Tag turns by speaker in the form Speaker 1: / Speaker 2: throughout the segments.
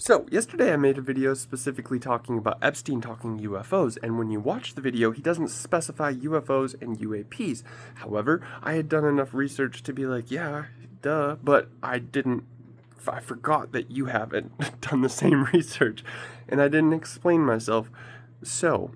Speaker 1: So, yesterday I made a video specifically talking about Epstein talking UFOs, and when you watch the video, he doesn't specify UFOs and UAPs. However, I had done enough research to be like, yeah, duh, but I forgot that you haven't done the same research, and I didn't explain myself. So,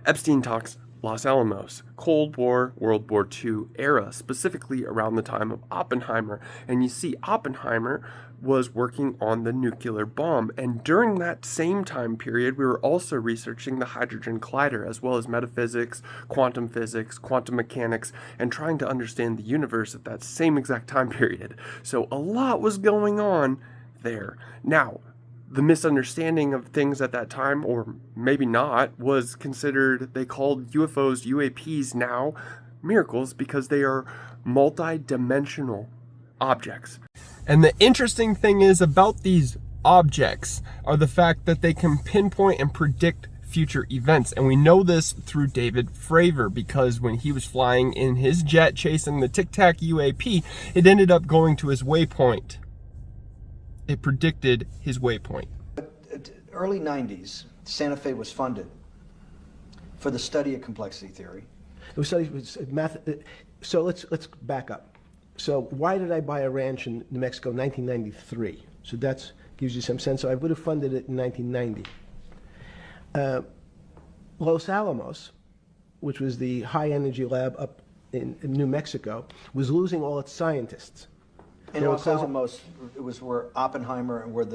Speaker 1: Epstein talks Los Alamos, Cold War, World War II era, specifically around the time of Oppenheimer. And you see, Oppenheimer was working on the nuclear bomb. And during that same time period, we were also researching the Hydrogen Collider, as well as metaphysics, quantum mechanics, and trying to understand the universe at that same exact time period. So a lot was going on there. Now, the misunderstanding of things at that time, or maybe not, was considered, they called UFOs, UAPs now, miracles because they are multi-dimensional objects. And the interesting thing is about these objects are the fact that they can pinpoint and predict future events. And we know this through David Fravor, because when he was flying in his jet chasing the Tic Tac UAP, it ended up going to his waypoint. It predicted his waypoint.
Speaker 2: Early 90s, Santa Fe was funded for the study of complexity theory.
Speaker 3: It was studied with math. So let's back up. So why did I buy a ranch in New Mexico in 1993? So that gives you some sense. So I would have funded it in 1990. Los Alamos, which was the high energy lab up in New Mexico, was losing all its scientists.
Speaker 2: In Los Alamos, it was where Oppenheimer and where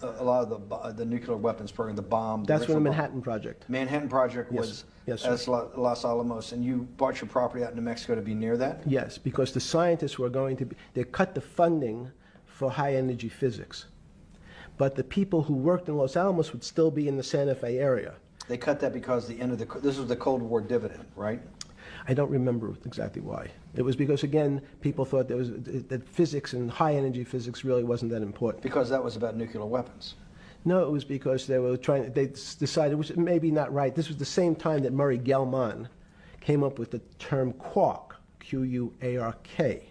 Speaker 2: a lot of the nuclear weapons program, the bomb.
Speaker 3: That's where the Manhattan Project.
Speaker 2: Manhattan Project was as Los Alamos, and you bought your property out in New Mexico to be near that?
Speaker 3: Yes, because the scientists were going to be, they cut the funding for high energy physics. But the people who worked in Los Alamos would still be in the Santa Fe area.
Speaker 2: They cut that because this was the Cold War dividend, right?
Speaker 3: I don't remember exactly why. It was because, again, people thought that physics and high-energy physics really wasn't that important.
Speaker 2: Because that was about nuclear weapons.
Speaker 3: No, it was because they decided, which may be not right, this was the same time that Murray Gell-Mann came up with the term quark, Q-U-A-R-K.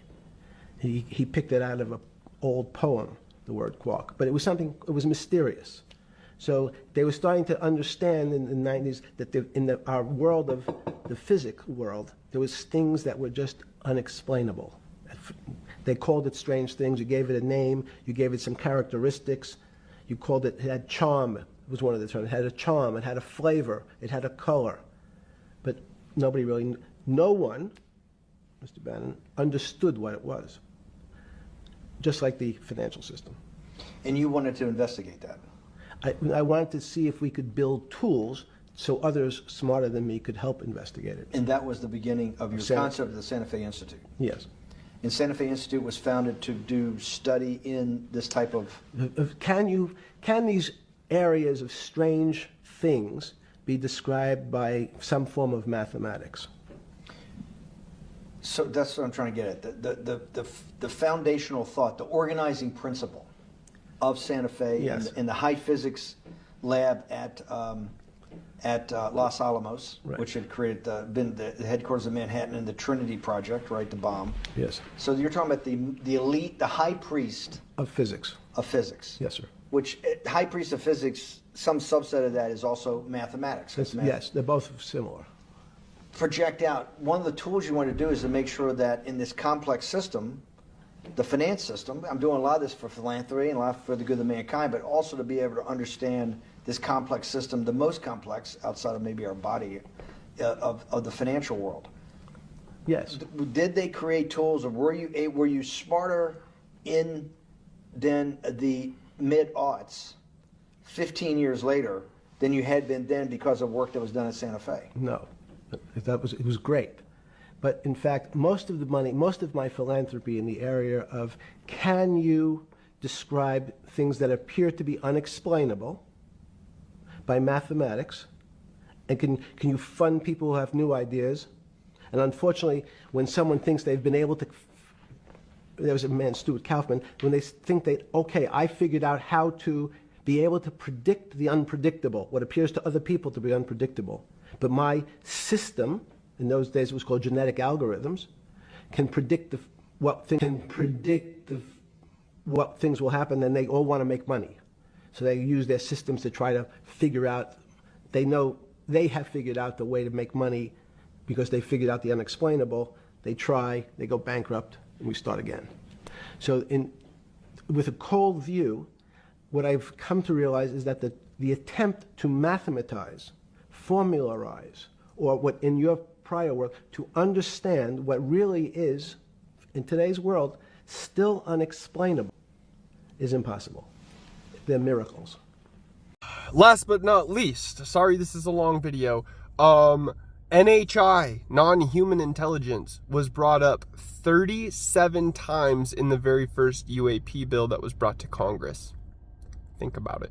Speaker 3: He picked it out of an old poem, the word quark. But it was mysterious. So they were starting to understand in the 90s that in our world of the physics world, there was things that were just unexplainable. They called it strange things. You gave it a name. You gave it some characteristics. You called it had charm, was one of the terms. It had a charm. It had a flavor. It had a color. But no one, Mr. Bannon, understood what it was. Just like the financial system.
Speaker 2: And you wanted to investigate that?
Speaker 3: I wanted to see if we could build tools so others smarter than me could help investigate it.
Speaker 2: And that was the beginning of your concept of the Santa Fe Institute?
Speaker 3: Yes.
Speaker 2: And Santa Fe Institute was founded to do study in this type of...
Speaker 3: Can these areas of strange things be described by some form of mathematics?
Speaker 2: So that's what I'm trying to get at. The foundational thought, the organizing principle of Santa Fe,
Speaker 3: yes,
Speaker 2: in the high physics lab at Los Alamos,
Speaker 3: right,
Speaker 2: which had been the headquarters of Manhattan, and the Trinity Project, right, the bomb.
Speaker 3: Yes.
Speaker 2: So you're talking about the elite, the high priest
Speaker 3: of physics.
Speaker 2: Of physics.
Speaker 3: Yes, sir.
Speaker 2: Which high priest of physics, some subset of that is also mathematics.
Speaker 3: Yes, they're both similar.
Speaker 2: Project out. One of the tools you want to do is to make sure that in this complex system, the finance system, I'm doing a lot of this for philanthropy and a lot for the good of mankind, but also to be able to understand this complex system, the most complex outside of maybe our body, of the financial world.
Speaker 3: Yes.
Speaker 2: Did they create tools, or were you smarter in then the mid-aughts, 15 years later, than you had been then because of work that was done at Santa Fe?
Speaker 3: No, it was great. But in fact, most of the money, most of my philanthropy in the area of can you describe things that appear to be unexplainable by mathematics, and can you fund people who have new ideas? And unfortunately, when someone thinks they've been able to, there was a man, Stuart Kaufman, when they think okay, I figured out how to be able to predict the unpredictable, what appears to other people to be unpredictable. But my system, in those days it was called genetic algorithms, can predict what things will happen, and they all want to make money. So they use their systems to try to figure out, they know they have figured out the way to make money because they figured out the unexplainable. They try, they go bankrupt, and we start again. So with a cold view, what I've come to realize is that the attempt to mathematize, formularize, or what in your prior work, to understand what really is, in today's world, still unexplainable, is impossible. They're miracles.
Speaker 1: Last but not least, sorry this is a long video, NHI, non-human intelligence, was brought up 37 times in the very first UAP bill that was brought to Congress. Think about it.